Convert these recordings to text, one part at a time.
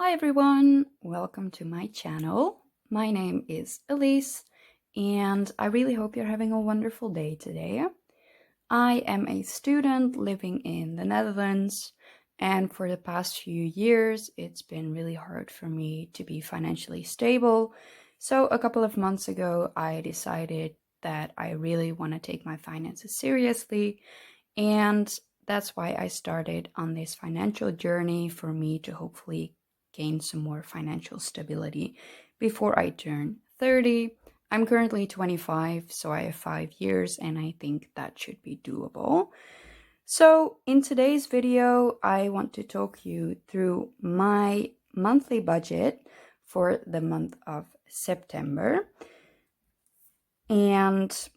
Hi everyone, welcome to my channel. My name is Elise and I really hope you're having a wonderful day today. I am a student living in the Netherlands, and for the past few years it's been really hard for me to be financially stable. So a couple of months ago I decided that I really want to take my finances seriously, and that's why I started on this financial journey for me to hopefully gain some more financial stability before I turn 30. I'm currently 25, so I have 5 years, and I think that should be doable. So in today's video, I want to talk you through my monthly budget for the month of September. And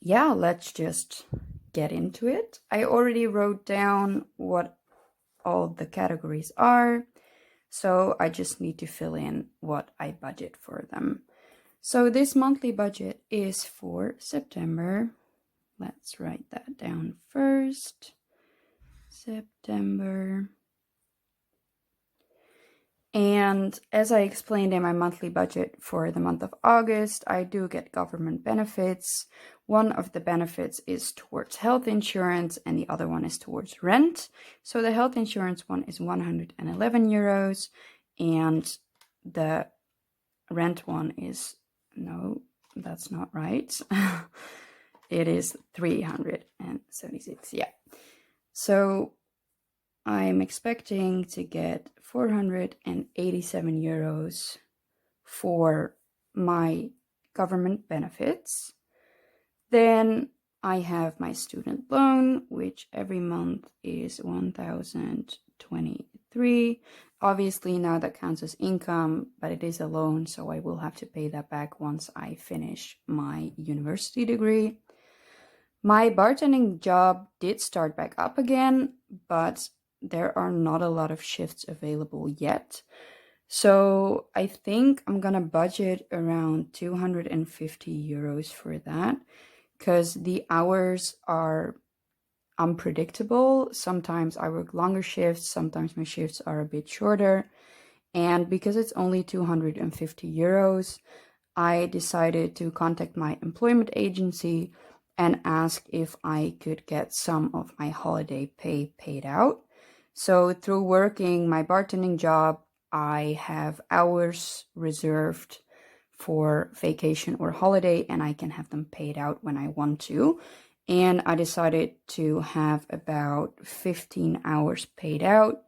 yeah, let's just get into it. I already wrote down what all the categories are, so I just need to fill in what I budget for them. So this monthly budget is for September. Let's write that down first. September. And as I explained in my monthly budget for the month of August, I do get government benefits. One of the benefits is towards health insurance and the other one is towards rent. So the health insurance one is 111 euros and the rent one is, no, that's not right. It is 376, yeah. So I'm expecting to get 487 euros for my government benefits. Then I have my student loan, which every month is 1,023. Obviously now that counts as income, but it is a loan, so I will have to pay that back once I finish my university degree. My bartending job did start back up again, but there are not a lot of shifts available yet. So I think I'm gonna budget around 250 euros for that, because the hours are unpredictable. Sometimes I work longer shifts, sometimes my shifts are a bit shorter. And because it's only 250 euros, I decided to contact my employment agency and ask if I could get some of my holiday pay paid out. So through working my bartending job, I have hours reserved for vacation or holiday, and I can have them paid out when I want to. And I decided to have about 15 hours paid out.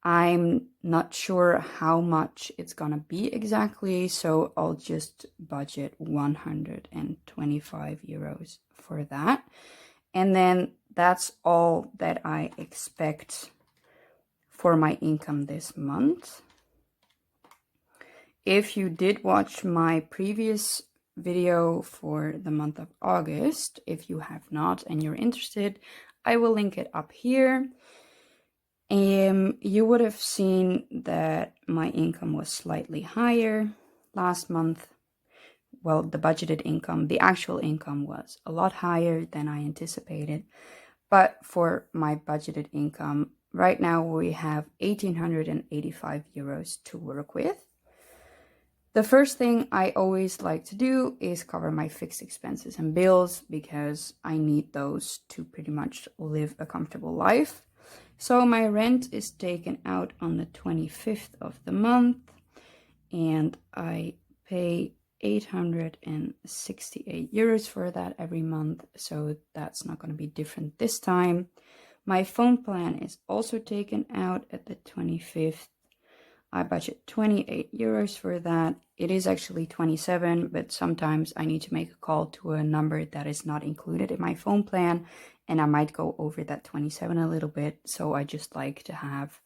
I'm not sure how much it's gonna be exactly, so I'll just budget 125 euros for that. And then that's all that I expect for my income this month. If you did watch my previous video for the month of August, if you have not and you're interested, I will link it up here. You would have seen that my income was slightly higher last month. Well, the budgeted income, the actual income was a lot higher than I anticipated. But for my budgeted income, right now we have 1,885 euros to work with. The first thing I always like to do is cover my fixed expenses and bills, because I need those to pretty much live a comfortable life. So my rent is taken out on the 25th of the month, and I pay 868 euros for that every month, so that's not going to be different this time. My phone plan is also taken out at the 25th. I budget 28 euros for that. It is actually 27, but sometimes I need to make a call to a number that is not included in my phone plan, and I might go over that 27 a little bit, so I just like to have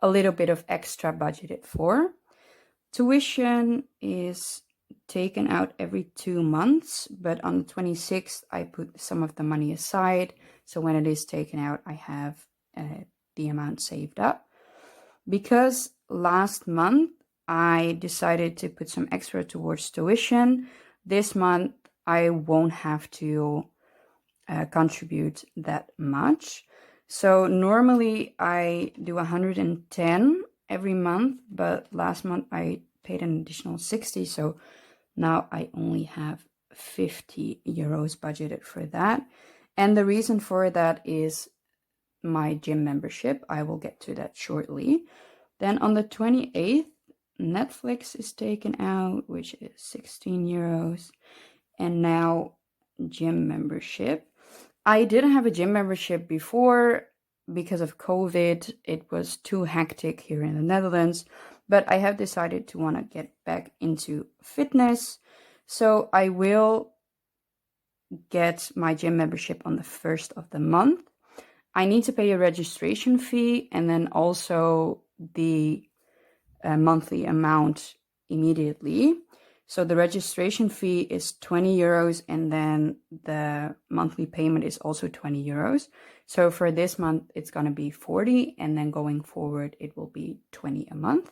a little bit of extra budgeted for. Tuition is taken out every 2 months, but on the 26th I put some of the money aside, so when it is taken out I have the amount saved up. Because last month I decided to put some extra towards tuition, this month I won't have to contribute that much. So normally I do 110 every month, but last month I paid an additional 60, so now I only have 50 euros budgeted for that. And the reason for that is my gym membership. I will get to that shortly. Then on the 28th, Netflix is taken out, which is 16 euros. And now gym membership. I didn't have a gym membership before because of COVID. It was too hectic here in the Netherlands, but I have decided to want to get back into fitness. So I will get my gym membership on the 1st of the month. I need to pay a registration fee and then also the monthly amount immediately. So the registration fee is 20 euros and then the monthly payment is also 20 euros. So for this month, it's going to be 40 and then going forward, it will be 20 a month.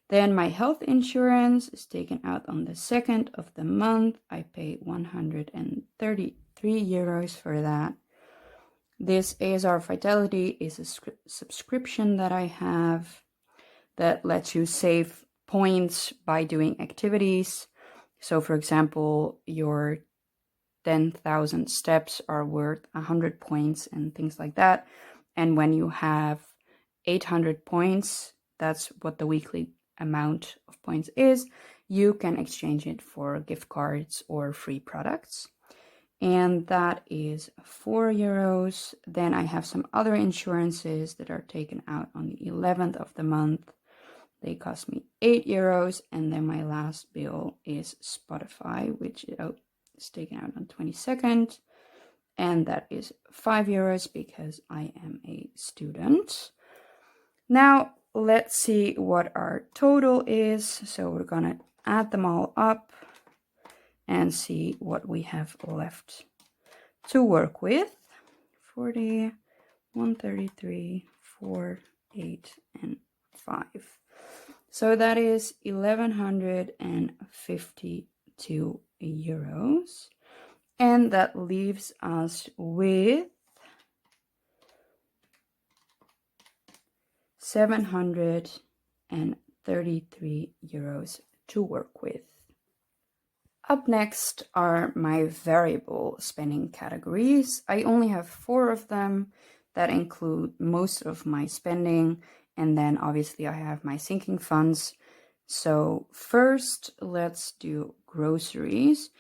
Then my health insurance is taken out on the 2nd of the month. I pay 133 euros for that. This ASR Vitality is a subscription that I have that lets you save points by doing activities. So for example, your 10,000 steps are worth 100 points and things like that. And when you have 800 points, that's what the weekly amount of points is, you can exchange it for gift cards or free products. And that is 4 euros. Then I have some other insurances that are taken out on the 11th of the month. They cost me 8 euros. And then my last bill is Spotify, which is taken out on 22nd. And that is 5 euros because I am a student. Now, let's see what our total is. So we're going to add them all up and see what we have left to work with. 40, 133, 4, 8, and 5. So that is 1,152 euros. And that leaves us with 733 euros to work with. Up next are my variable spending categories. I only have 4 of them that include most of my spending, and then obviously I have my sinking funds. So first, let's do groceries.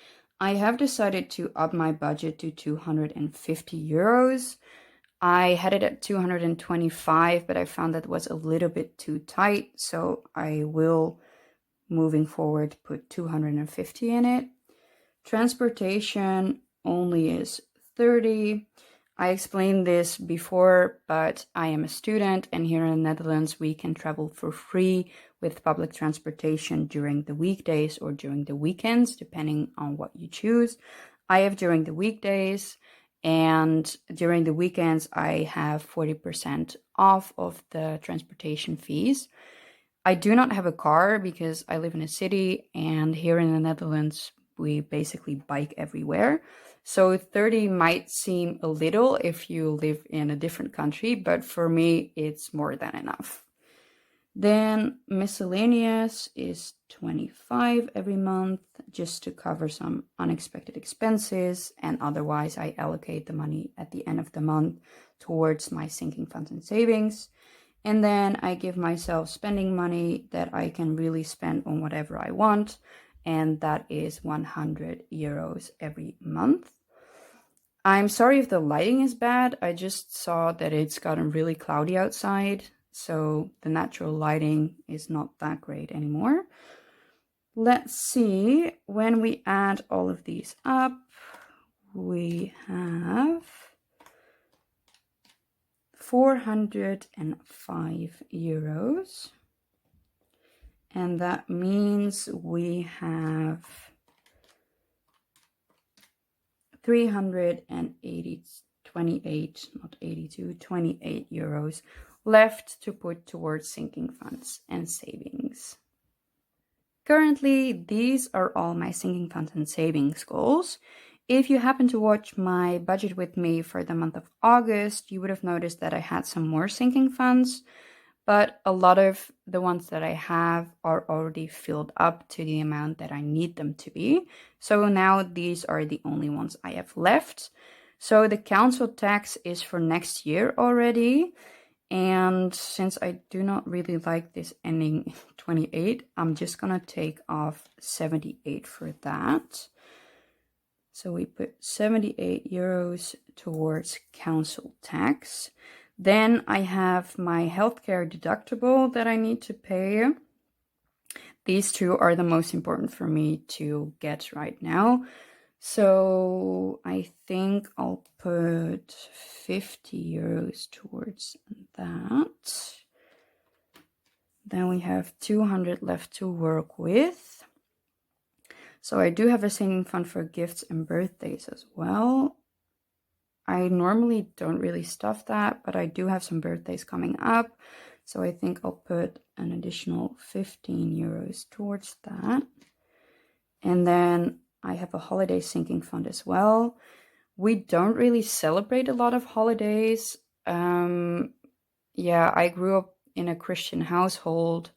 I have decided to up my budget to 250 euros. I had it at 225, but I found that was a little bit too tight, so I will, moving forward, put 250 in it. Transportation only is 30. I explained this before, but I am a student, and here in the Netherlands, we can travel for free with public transportation during the weekdays or during the weekends, depending on what you choose. I have during the weekdays, and during the weekends, I have 40% off of the transportation fees. I do not have a car because I live in a city, and here in the Netherlands, we basically bike everywhere. So 30 might seem a little if you live in a different country, but for me, it's more than enough. Then miscellaneous is 25 every month, just to cover some unexpected expenses, and otherwise I allocate the money at the end of the month towards my sinking funds and savings. And then I give myself spending money that I can really spend on whatever I want, and that is 100 euros every month. I'm sorry if the lighting is bad. I just saw that it's gotten really cloudy outside, so the natural lighting is not that great anymore. Let's see, when we add all of these up, we have 405 euros. And that means we have 28 euros left to put towards sinking funds and savings. Currently, these are all my sinking funds and savings goals. If you happen to watch my budget with me for the month of August, you would have noticed that I had some more sinking funds, but a lot of the ones that I have are already filled up to the amount that I need them to be. So now these are the only ones I have left. So the council tax is for next year already. And since I do not really like this ending 28, I'm just gonna take off 78 for that. So we put 78 euros towards council tax. Then I have my healthcare deductible that I need to pay. These two are the most important for me to get right now. So I think I'll put 50 euros towards that. Then we have 200 left to work with. So I do have a saving fund for gifts and birthdays as well. I normally don't really stuff that, but I do have some birthdays coming up. So I think I'll put an additional 15 euros towards that. And then I have a holiday sinking fund as well. We don't really celebrate a lot of holidays. Yeah, I grew up in a Christian household,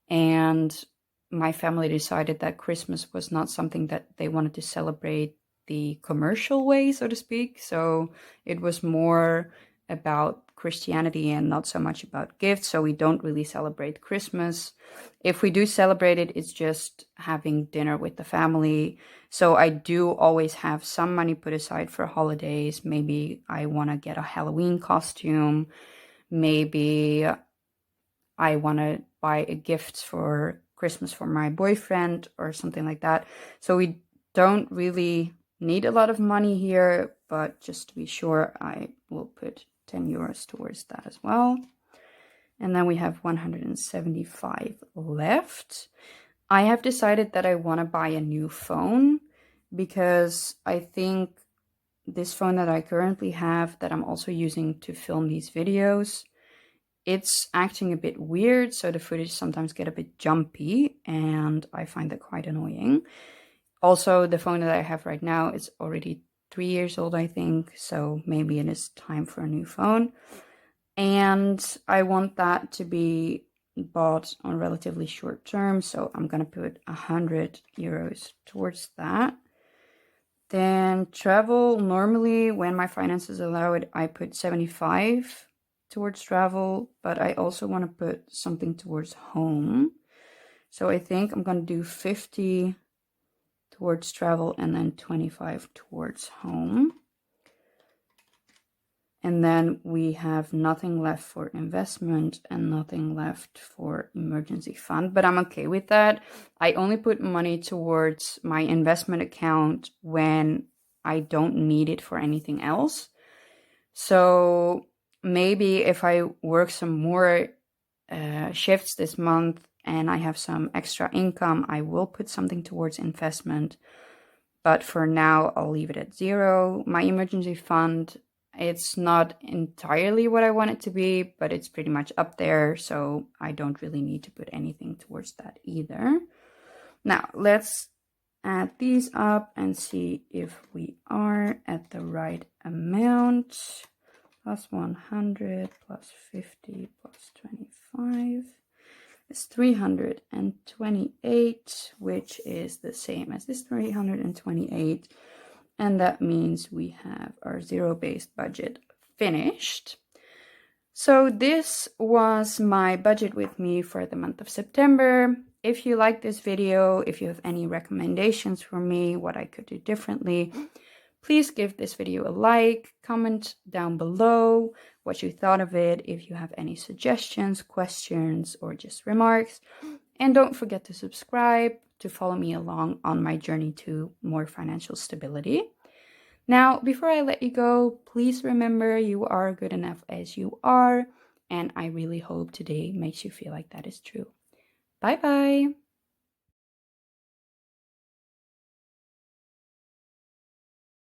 and my family decided that Christmas was not something that they wanted to celebrate the commercial way, so to speak. So it was more about Christianity and not so much about gifts. So we don't really celebrate Christmas. If we do celebrate it, it's just having dinner with the family. So I do always have some money put aside for holidays. Maybe I want to get a Halloween costume. Maybe I want to buy a gift for Christmas for my boyfriend or something like that. So we don't really need a lot of money here, but just to be sure, I will put 10 euros towards that as well. And then we have 175 left. I have decided that I want to buy a new phone because I think this phone that I currently have, that I'm also using to film these videos, it's acting a bit weird, so the footage sometimes get a bit jumpy, and I find that quite annoying. Also, the phone that I have right now is already 3 years old, I think, so maybe it is time for a new phone. And I want that to be bought on relatively short term, so I'm gonna put 100 euros towards that. Then travel, normally when my finances allow it, I put 75 towards travel, but I also want to put something towards home. So I think I'm going to do 50 towards travel and then 25 towards home. And then we have nothing left for investment and nothing left for emergency fund, but I'm okay with that. I only put money towards my investment account when I don't need it for anything else. So maybe if I work some more shifts this month and I have some extra income, I will put something towards investment. But for now, I'll leave it at 0. My emergency fund, it's not entirely what I want it to be, but it's pretty much up there. So I don't really need to put anything towards that either. Now, let's add these up and see if we are at the right amount. Plus 100 plus 50 plus 25 is 328, which is the same as this 328. And that means we have our zero-based budget finished. So this was my budget with me for the month of September. If you like this video, if you have any recommendations for me, what I could do differently, please give this video a like, comment down below what you thought of it, if you have any suggestions, questions, or just remarks. And don't forget to subscribe to follow me along on my journey to more financial stability. Now, before I let you go, please remember you are good enough as you are, and I really hope today makes you feel like that is true. Bye bye!